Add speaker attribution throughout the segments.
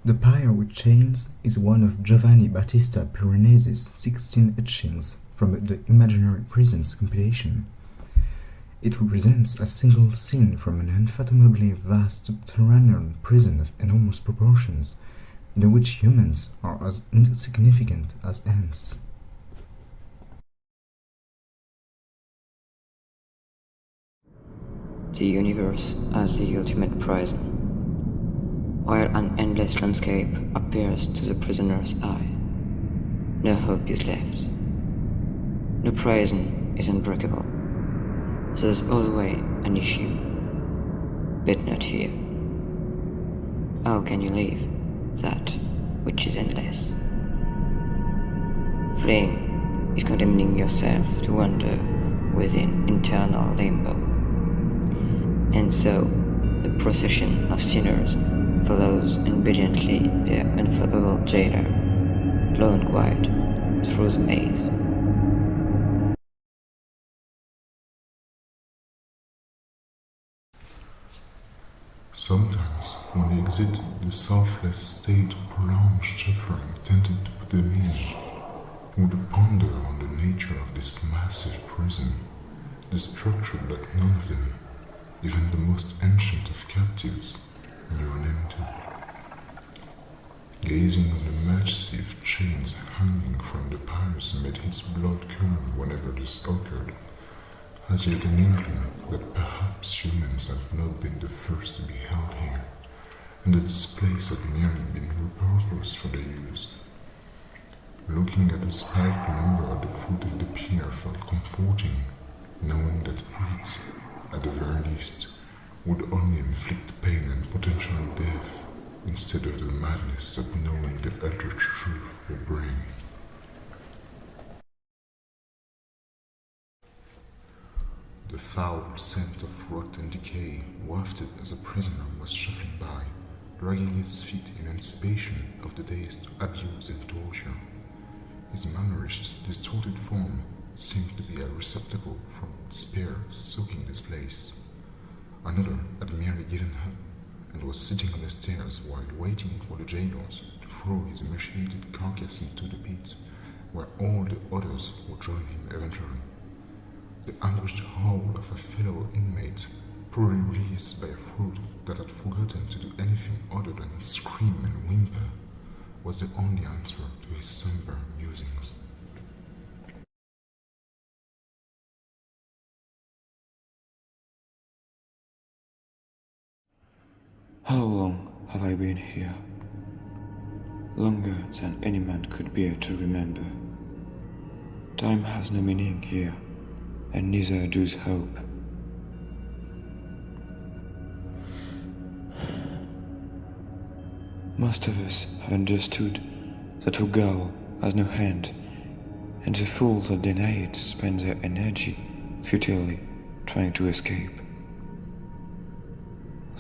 Speaker 1: The pyre with chains is one of Giovanni Battista Pironese's 16 etchings from the Imaginary Prisons compilation. It represents a single scene from an unfathomably vast subterranean prison of enormous proportions, in which humans are as insignificant as ants.
Speaker 2: The universe as the ultimate prison, while an endless landscape appears to the prisoner's eye. No hope is left. The prison is unbreakable. There's always an issue, but not here. How can you leave that which is endless? Fleeing is condemning yourself to wander within internal limbo. And so, the procession of sinners follows obediently their unflappable jailer, low and quiet, through the maze.
Speaker 3: Sometimes, when they exit the selfless state of prolonged suffering tended to put them in, would ponder on the nature of this massive prison, the structure that none of them, even the most ancient of captives, knew an end to. Gazing on the massive chains hanging from the pyres made his blood curl whenever this occurred, as yet an inkling that perhaps humans had not been the first to be held here, and that this place had merely been repurposed for their use. Looking at the spiked lumber at the foot of the pier felt comforting, knowing that it, at the very least, would only inflict pain and potentially death, instead of the madness that knowing the utter truth would bring. The foul scent of rot and decay wafted as a prisoner was shuffling by, dragging his feet in anticipation of the days to abuse and torture. His malnourished, distorted form seemed to be a receptacle for despair soaking this place. Another had merely given up and was sitting on the stairs while waiting for the jailers to throw his emaciated carcass into the pit, where all the others would join him eventually. The anguished howl of a fellow inmate, poorly released by a throat that had forgotten to do anything other than scream and whimper, was the only answer to his somber musings.
Speaker 4: How long have I been here? Longer than any man could bear to remember. Time has no meaning here, and neither does hope. Most of us have understood that a girl has no hand, and the fools that deny it spend their energy futilely trying to escape.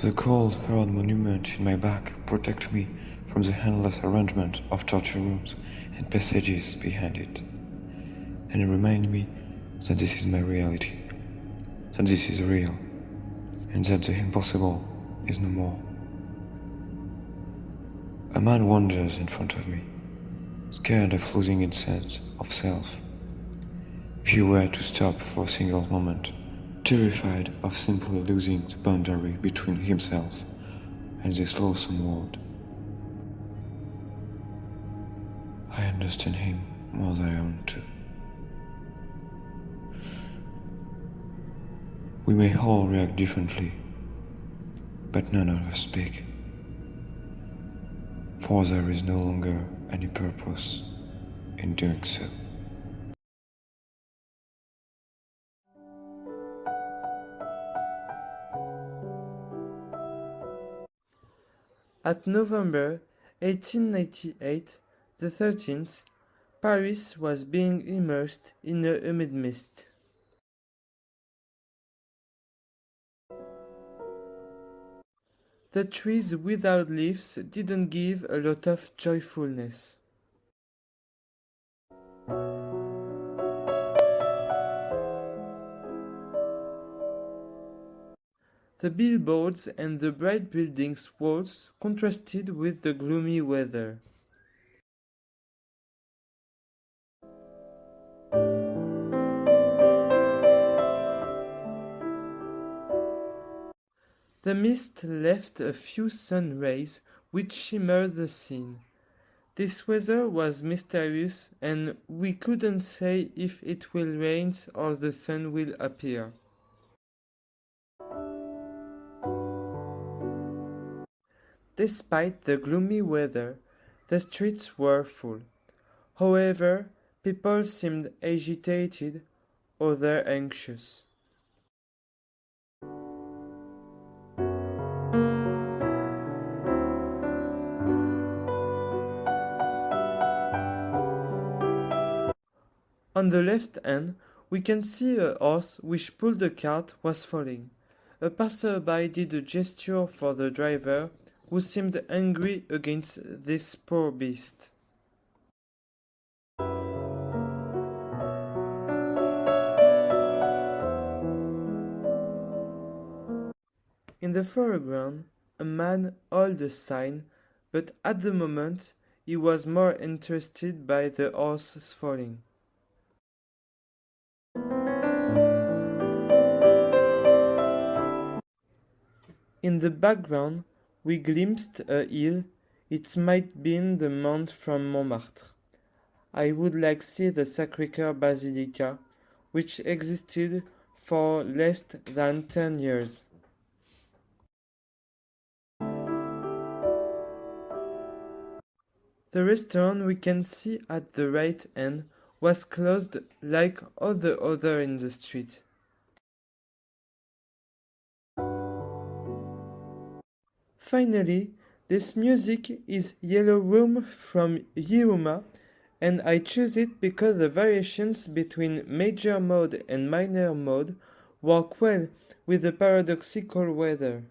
Speaker 4: The cold hard monument in my back protects me from the endless arrangement of torture rooms and passages behind it, and remind me that this is my reality, that this is real, and that the impossible is no more. A man wanders in front of me, scared of losing its sense of self. If he were to stop for a single moment, terrified of simply losing the boundary between himself and this loathsome world. I understand him more than I want to. We may all react differently, but none of us speak. For there is no longer any purpose in doing so.
Speaker 5: At November 1898, the 13th, Paris was being immersed in a humid mist. The trees without leaves didn't give a lot of joyfulness. The billboards and the bright buildings' walls contrasted with the gloomy weather. The mist left a few sun rays which shimmered the scene. This weather was mysterious, and we couldn't say if it will rain or the sun will appear. Despite the gloomy weather, the streets were full. However, people seemed agitated, others anxious. On the left hand, we can see a horse which pulled a cart was falling. A passerby did a gesture for the driver, who seemed angry against this poor beast. In the foreground, a man held a sign, but at the moment he was more interested by the horse's falling. In the background, we glimpsed a hill. It might be the mount from Montmartre. I would like see the Sacré-Cœur Basilica, which existed for less than 10 years. The restaurant we can see at the right hand was closed like all the other in the street. Finally, this music is Yellow Room from Yiruma, and I choose it because the variations between major mode and minor mode work well with the paradoxical weather.